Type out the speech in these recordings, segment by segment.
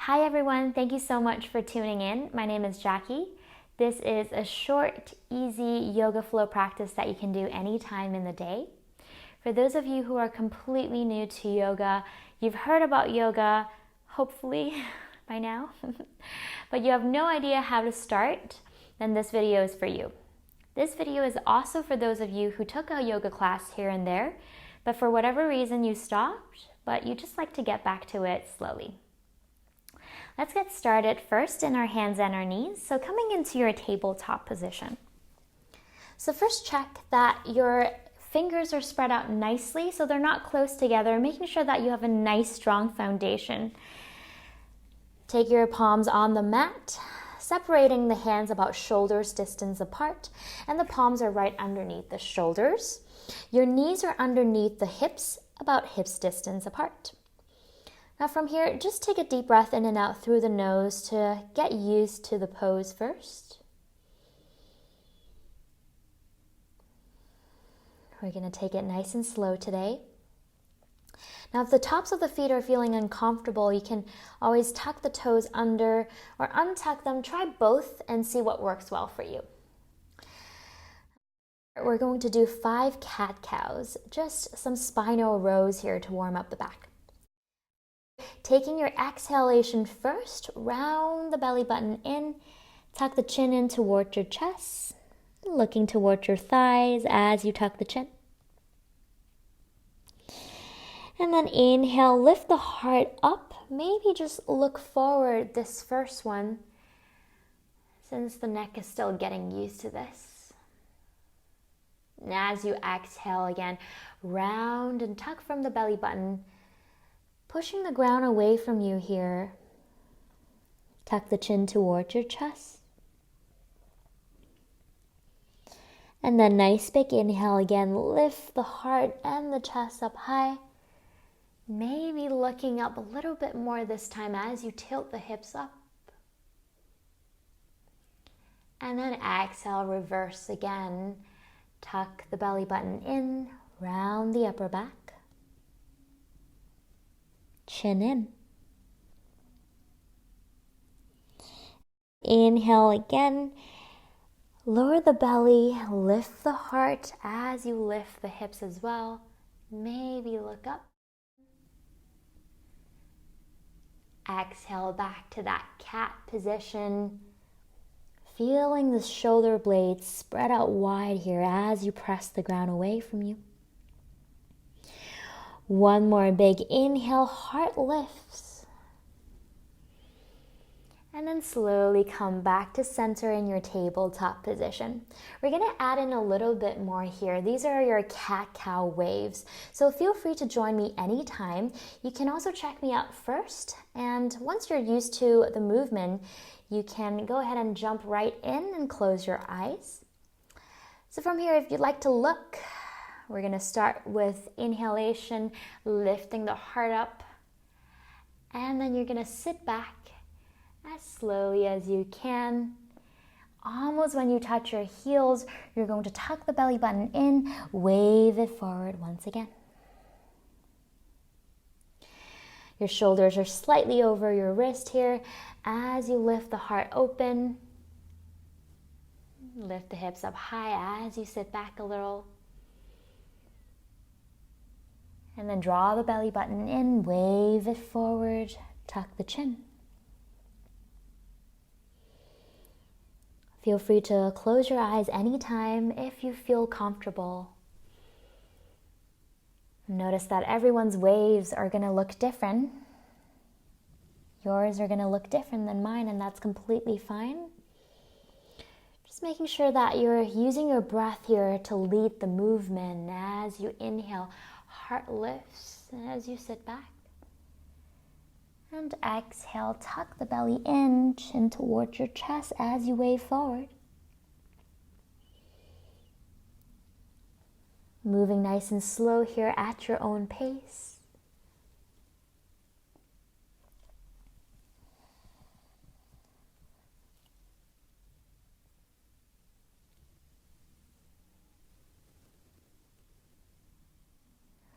Hi everyone, thank you so much for tuning in. My name is Jackie. This is a short, easy yoga flow practice that you can do anytime in the day. For those of you who are completely new to yoga, you've heard about yoga, hopefully by now, but you have no idea how to start, then this video is for you. This video is also for those of you who took a yoga class here and there, but for whatever reason you stopped, but you just like to get back to it slowly. Let's get started first in our hands and our knees. So coming into your tabletop position. So first check that your fingers are spread out nicely so they're not close together, making sure that you have a nice strong foundation. Take your palms on the mat, separating the hands about shoulders distance apart, and the palms are right underneath the shoulders. Your knees are underneath the hips, about hips distance apart. Now from here, just take a deep breath in and out through the nose to get used to the pose first. We're going to take it nice and slow today. Now if the tops of the feet are feeling uncomfortable, you can always tuck the toes under or untuck them. Try both and see what works well for you. We're going to do 5 cat-cows, just some spinal rows here to warm up the back. Taking your exhalation first, round the belly button in, tuck the chin in towards your chest, looking towards your thighs as you tuck the chin. And then inhale, lift the heart up, maybe just look forward this first one, since the neck is still getting used to this. And as you exhale again, round and tuck from the belly button, pushing the ground away from you here. Tuck the chin towards your chest. And then nice big inhale again. Lift the heart and the chest up high. Maybe looking up a little bit more this time as you tilt the hips up. And then exhale, reverse again. Tuck the belly button in, round the upper back. Chin in. Inhale again. Lower the belly, lift the heart as you lift the hips as well. Maybe look up. Exhale back to that cat position. Feeling the shoulder blades spread out wide here as you press the ground away from you. One more big inhale, heart lifts. And then slowly come back to center in your tabletop position. We're going to add in a little bit more here. These are your cat-cow waves. So feel free to join me anytime. You can also check me out first. And once you're used to the movement, you can go ahead and jump right in and close your eyes. So from here, if you'd like to look, we're going to start with inhalation, lifting the heart up, and then you're going to sit back as slowly as you can. Almost when you touch your heels, you're going to tuck the belly button in, wave it forward once again. Your shoulders are slightly over your wrist here as you lift the heart open. Lift the hips up high as you sit back a little. And then draw the belly button in, wave it forward, tuck the chin. Feel free to close your eyes anytime if you feel comfortable. Notice that everyone's waves are going to look different. Yours are going to look different than mine, and that's completely fine. Just making sure that you're using your breath here to lead the movement. As you inhale, heart lifts as you sit back. And exhale, tuck the belly in, chin towards your chest as you wave forward. Moving nice and slow here at your own pace.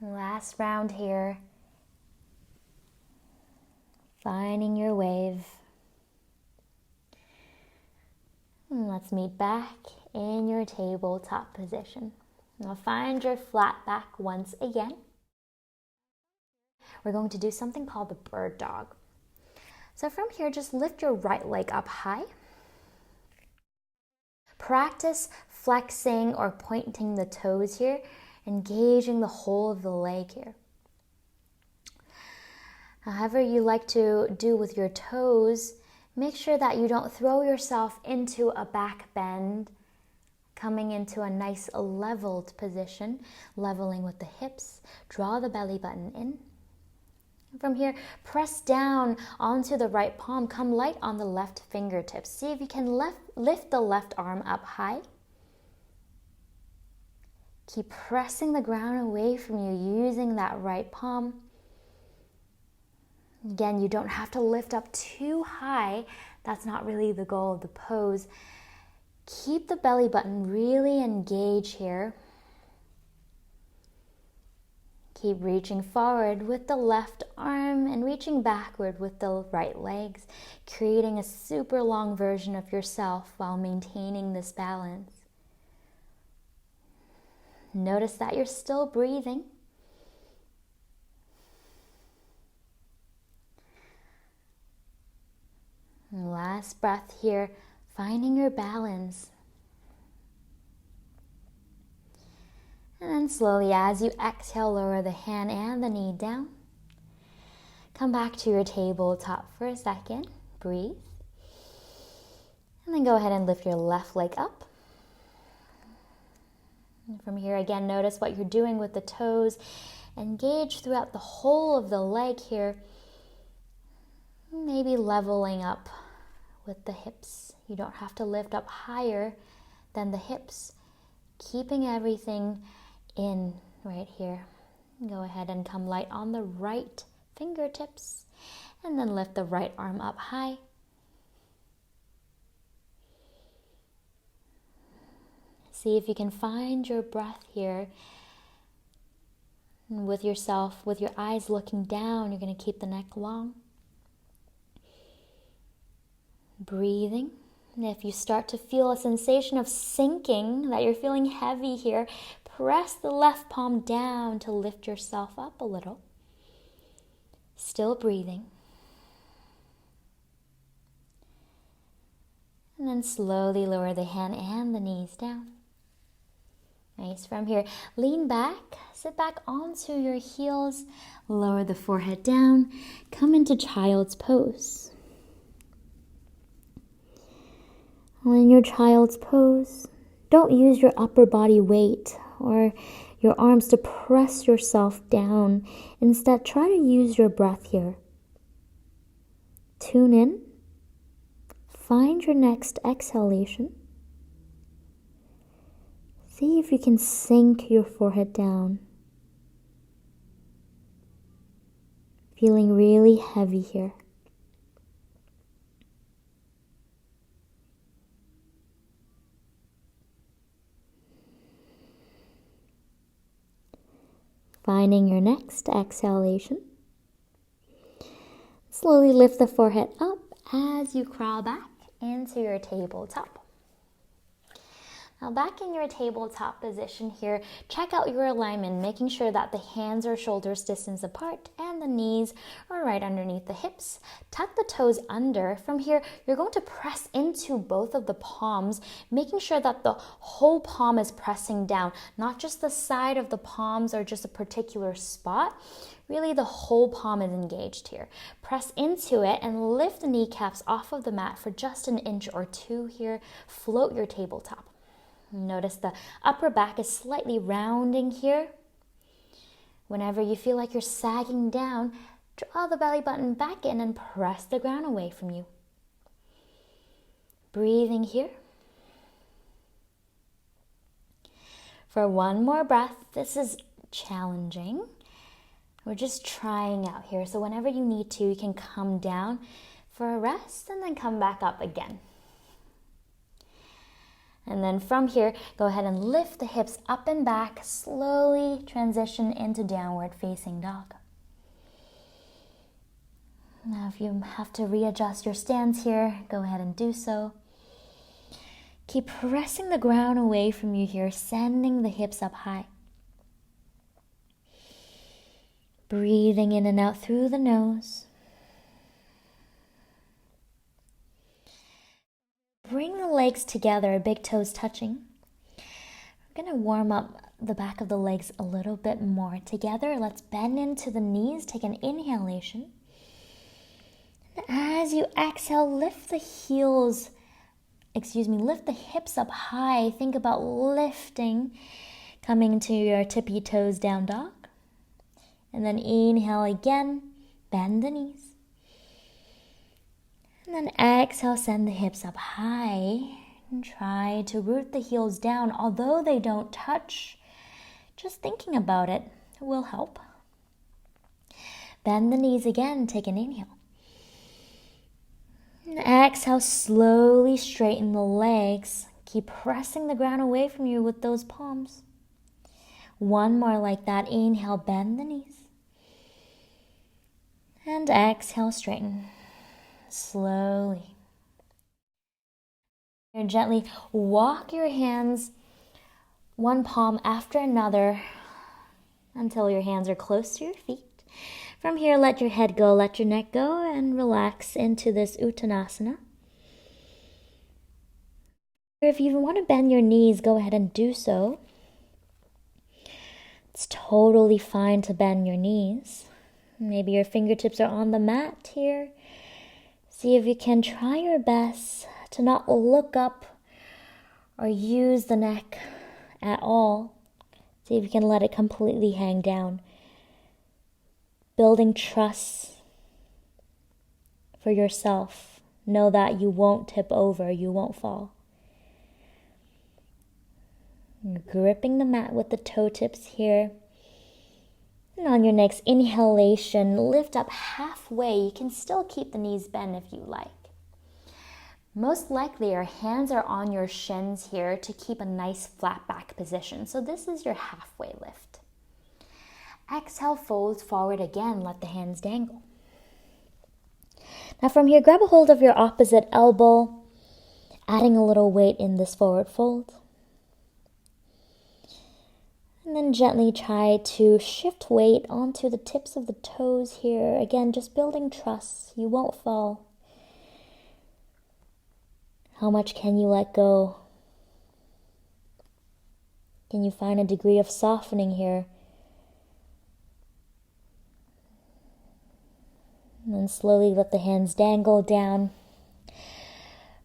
Last round here. finding your wave. And let's meet back in your tabletop position. Now find your flat back once again. We're going to do something called the bird dog. So from here, just lift your right leg up high. Practice flexing or pointing the toes here, engaging the whole of the leg here. However you like to do with your toes, make sure that you don't throw yourself into a back bend, coming into a nice leveled position, leveling with the hips. Draw the belly button in. From here, press down onto the right palm. Come light on the left fingertips. See if you can lift the left arm up high. Keep pressing the ground away from you using that right palm. Again, you don't have to lift up too high. That's not really the goal of the pose. Keep the belly button really engaged here. Keep reaching forward with the left arm and reaching backward with the right legs, creating a super long version of yourself while maintaining this balance. Notice that you're still breathing. Last breath here, finding your balance. And then slowly, as you exhale, lower the hand and the knee down. Come back to your tabletop for a second. Breathe. And then go ahead and lift your left leg up. And from here, again, notice what you're doing with the toes. Engage throughout the whole of the leg here. Maybe leveling up with the hips. You don't have to lift up higher than the hips. Keeping everything in right here. Go ahead and come light on the right fingertips and then lift the right arm up high. See if you can find your breath here. And with yourself, with your eyes looking down, you're going to keep the neck long. Breathing. And if you start to feel a sensation of sinking, that you're feeling heavy here, press the left palm down to lift yourself up a little. Still breathing. And then slowly lower the hand and the knees down. Nice. From here, lean back, sit back onto your heels, lower the forehead down, come into child's pose. In your child's pose, don't use your upper body weight or your arms to press yourself down. Instead, try to use your breath here. Tune in. Find your next exhalation. See if you can sink your forehead down. Feeling really heavy here. Finding your next exhalation. Slowly lift the forehead up as you crawl back into your tabletop. Now back in your tabletop position here, check out your alignment, making sure that the hands are shoulders distance apart and the knees are right underneath the hips. Tuck the toes under. From here, you're going to press into both of the palms, making sure that the whole palm is pressing down, not just the side of the palms or just a particular spot. Really, the whole palm is engaged here. Press into it and lift the kneecaps off of the mat for just an inch or two here. Float your tabletop. Notice the upper back is slightly rounding here. Whenever you feel like you're sagging down, draw the belly button back in and press the ground away from you. Breathing here. For one more breath, this is challenging. We're just trying out here. So whenever you need to, you can come down for a rest and then come back up again. And then from here, go ahead and lift the hips up and back, slowly transition into downward facing dog. Now if you have to readjust your stance here, go ahead and do so. Keep pressing the ground away from you here, sending the hips up high. Breathing in and out through the nose. Bring the legs together, big toes touching. We're going to warm up the back of the legs a little bit more. Together, let's bend into the knees. Take an inhalation. And as you exhale, lift the hips up high. Think about lifting, coming to your tippy toes, down dog. And then inhale again, bend the knees. And then exhale, send the hips up high. And try to root the heels down. Although they don't touch, just thinking about it will help. Bend the knees again, take an inhale. And exhale, slowly straighten the legs. Keep pressing the ground away from you with those palms. One more like that. Inhale, bend the knees. And exhale, straighten. Slowly. And gently walk your hands one palm after another until your hands are close to your feet. From here, let your head go, let your neck go, and relax into this Uttanasana. If you want to bend your knees, go ahead and do so. It's totally fine to bend your knees. Maybe your fingertips are on the mat here. See if you can try your best to not look up or use the neck at all. See if you can let it completely hang down. Building trust for yourself. Know that you won't tip over, you won't fall. You're gripping the mat with the toe tips here. And on your next inhalation, lift up halfway. You can still keep the knees bent if you like. Most likely your hands are on your shins here to keep a nice flat back position. So this is your halfway lift. Exhale, fold forward again. Let the hands dangle. Now from here, grab a hold of your opposite elbow, adding a little weight in this forward fold. And then gently try to shift weight onto the tips of the toes here. Again, just building trust. You won't fall. How much can you let go? Can you find a degree of softening here? And then slowly let the hands dangle down.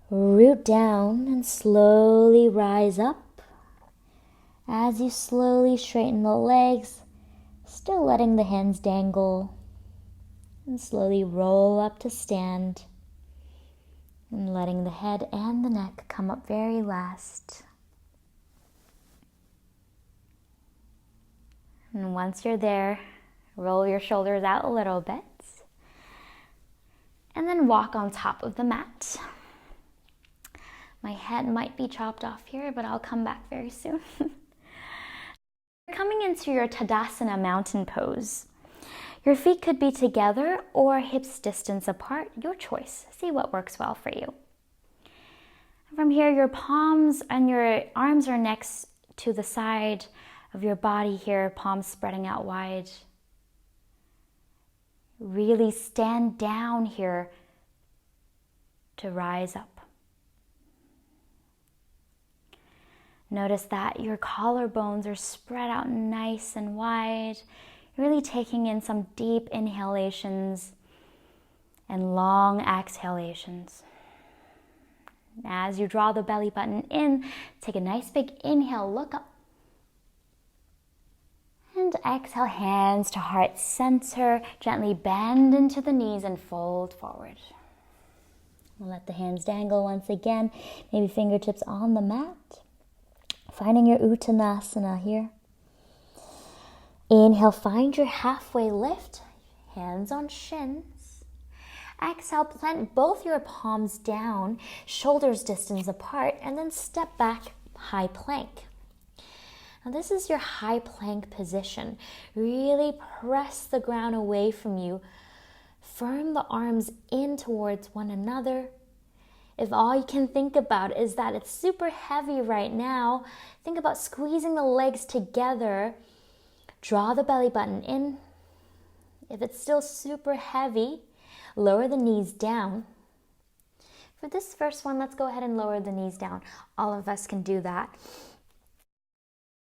Root down and slowly rise up. As you slowly straighten the legs, still letting the hands dangle. And slowly roll up to stand. And letting the head and the neck come up very last. And once you're there, roll your shoulders out a little bit. And then walk on top of the mat. My head might be chopped off here, but I'll come back very soon. You're coming into your Tadasana mountain pose. Your feet could be together or hips distance apart, your choice. See what works well for you. From here, your palms and your arms are next to the side of your body here, palms spreading out wide. Really stand down here to rise up. Notice that your collarbones are spread out nice and wide. You're really taking in some deep inhalations and long exhalations. As you draw the belly button in, take a nice big inhale, look up. And exhale, hands to heart center. Gently bend into the knees and fold forward. We'll let the hands dangle once again. Maybe fingertips on the mat. Finding your Uttanasana here. Inhale, find your halfway lift. Hands on shins. Exhale, plant both your palms down, shoulders distance apart, and then step back, high plank. Now this is your high plank position. Really press the ground away from you. Firm the arms in towards one another. If all you can think about is that it's super heavy right now, think about squeezing the legs together. Draw the belly button in. If it's still super heavy, lower the knees down. For this first one, let's go ahead and lower the knees down. All of us can do that.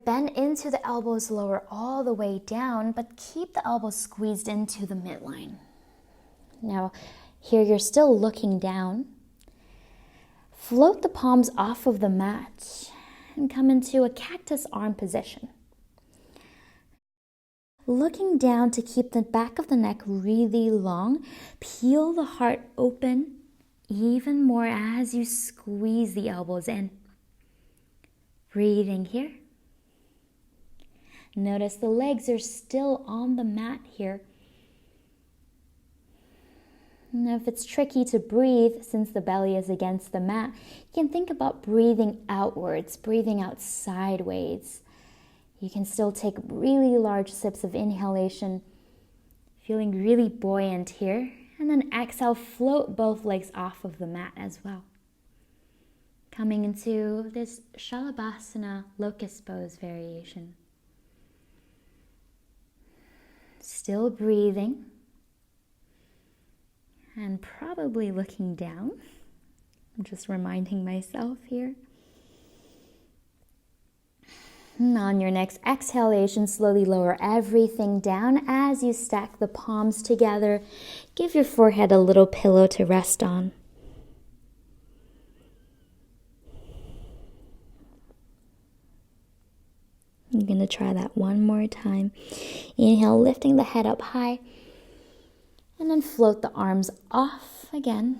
Bend into the elbows, lower all the way down, but keep the elbows squeezed into the midline. Now, here you're still looking down. Float the palms off of the mat and come into a cactus arm position. Looking down to keep the back of the neck really long, peel the heart open even more as you squeeze the elbows in. Breathing here. Notice the legs are still on the mat here. Now, if it's tricky to breathe since the belly is against the mat, you can think about breathing outwards, breathing out sideways. You can still take really large sips of inhalation, feeling really buoyant here. And then exhale, float both legs off of the mat as well. Coming into this Shalabhasana locust pose variation. Still breathing. And probably looking down. I'm just reminding myself here. And on your next exhalation, slowly lower everything down as you stack the palms together. Give your forehead a little pillow to rest on. I'm going to try that one more time. Inhale, lifting the head up high. And then float the arms off again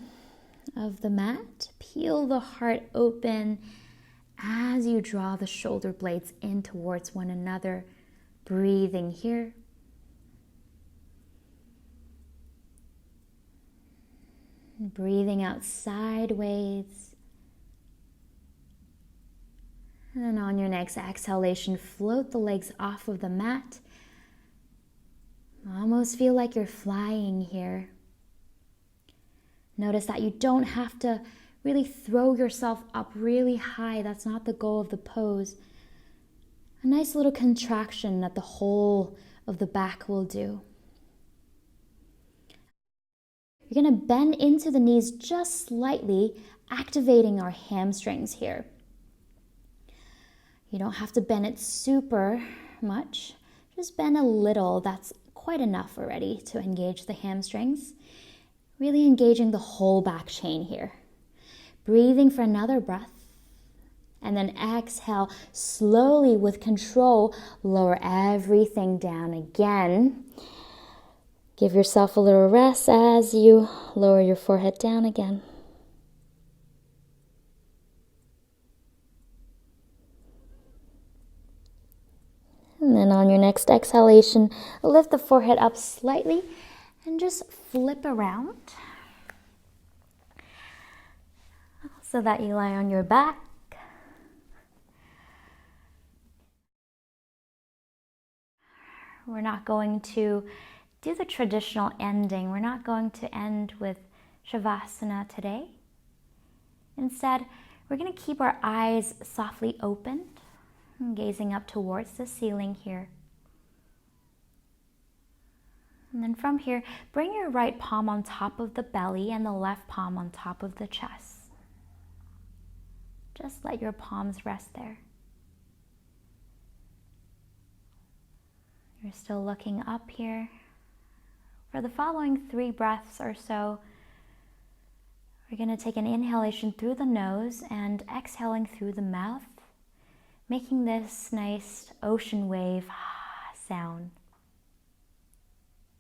of the mat. Peel the heart open as you draw the shoulder blades in towards one another. Breathing here. Breathing out sideways. And then on your next exhalation, float the legs off of the mat. Almost feel like you're flying here. Notice that you don't have to really throw yourself up really high. That's not the goal of the pose. A nice little contraction that the whole of the back will do. You're going to bend into the knees just slightly, activating our hamstrings here. You don't have to bend it super much. Just bend a little. That's quite enough already to engage the hamstrings. Really engaging the whole back chain here. Breathing for another breath. And then exhale, slowly with control, lower everything down again. Give yourself a little rest as you lower your forehead down again. And then on your next exhalation, lift the forehead up slightly and just flip around so that you lie on your back. We're not going to do the traditional ending. We're not going to end with Shavasana today. Instead, we're going to keep our eyes softly opened, gazing up towards the ceiling here. And then from here, bring your right palm on top of the belly and the left palm on top of the chest. Just let your palms rest there. You're still looking up here. For the following 3 breaths or so, we're going to take an inhalation through the nose and exhaling through the mouth, making this nice ocean wave sound.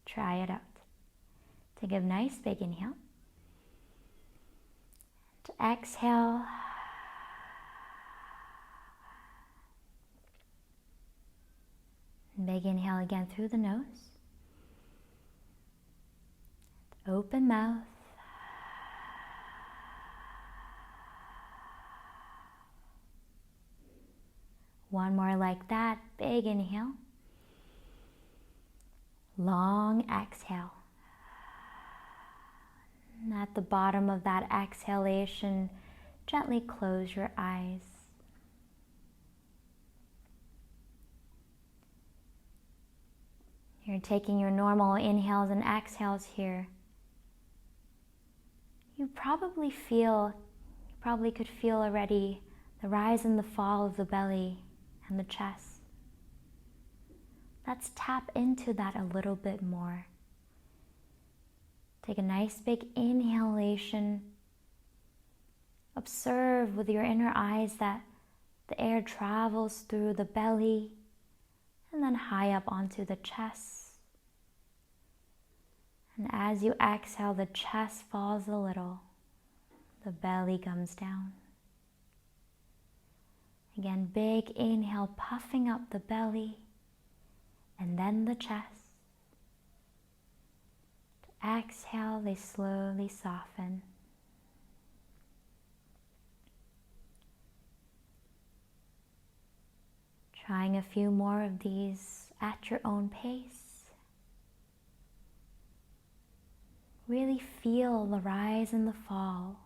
Try it out. Take a nice big inhale. To exhale. Big inhale again through the nose. Open mouth. One more like that. Big inhale. Long exhale. And at the bottom of that exhalation, gently close your eyes. You're taking your normal inhales and exhales here. You probably could feel already the rise and the fall of the belly and the chest. Let's tap into that a little bit more. Take a nice big inhalation. Observe with your inner eyes that the air travels through the belly and then high up onto the chest. And as you exhale, the chest falls a little, the belly comes down. Again, big inhale, puffing up the belly, and then the chest. Exhale, they slowly soften. Trying a few more of these at your own pace. Really feel the rise and the fall.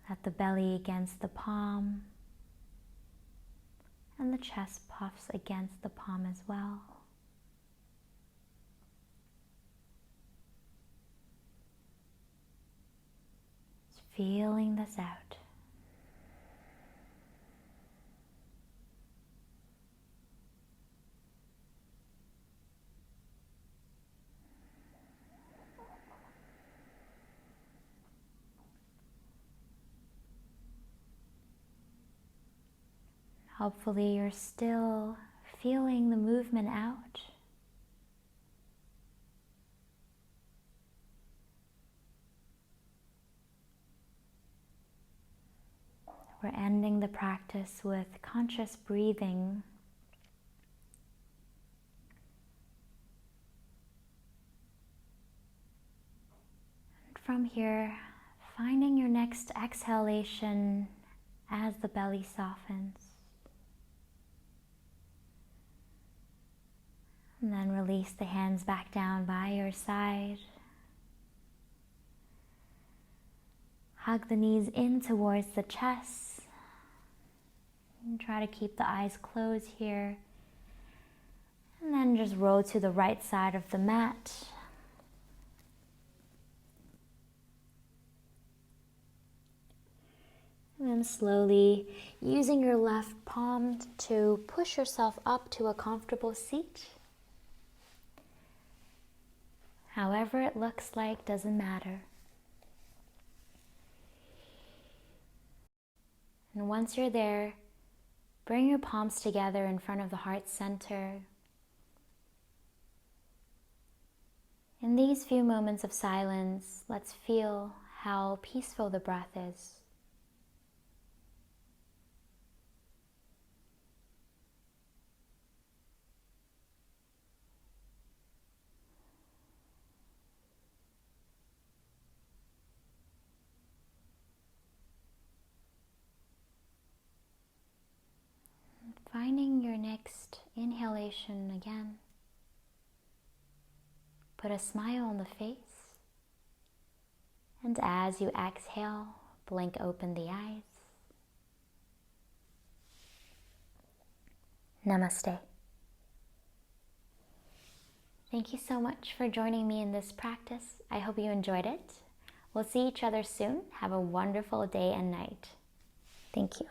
Let the belly against the palm, and the chest puffs against the palm as well. Just feeling this out. Hopefully you're still feeling the movement out. We're ending the practice with conscious breathing. And from here, finding your next exhalation as the belly softens. And then release the hands back down by your side. Hug the knees in towards the chest. And try to keep the eyes closed here. And then just roll to the right side of the mat. And then slowly, using your left palm to push yourself up to a comfortable seat. However it looks like, doesn't matter. And once you're there, bring your palms together in front of the heart center. In these few moments of silence, let's feel how peaceful the breath is. Finding your next inhalation again. Put a smile on the face. And as you exhale, blink open the eyes. Namaste. Thank you so much for joining me in this practice. I hope you enjoyed it. We'll see each other soon. Have a wonderful day and night. Thank you.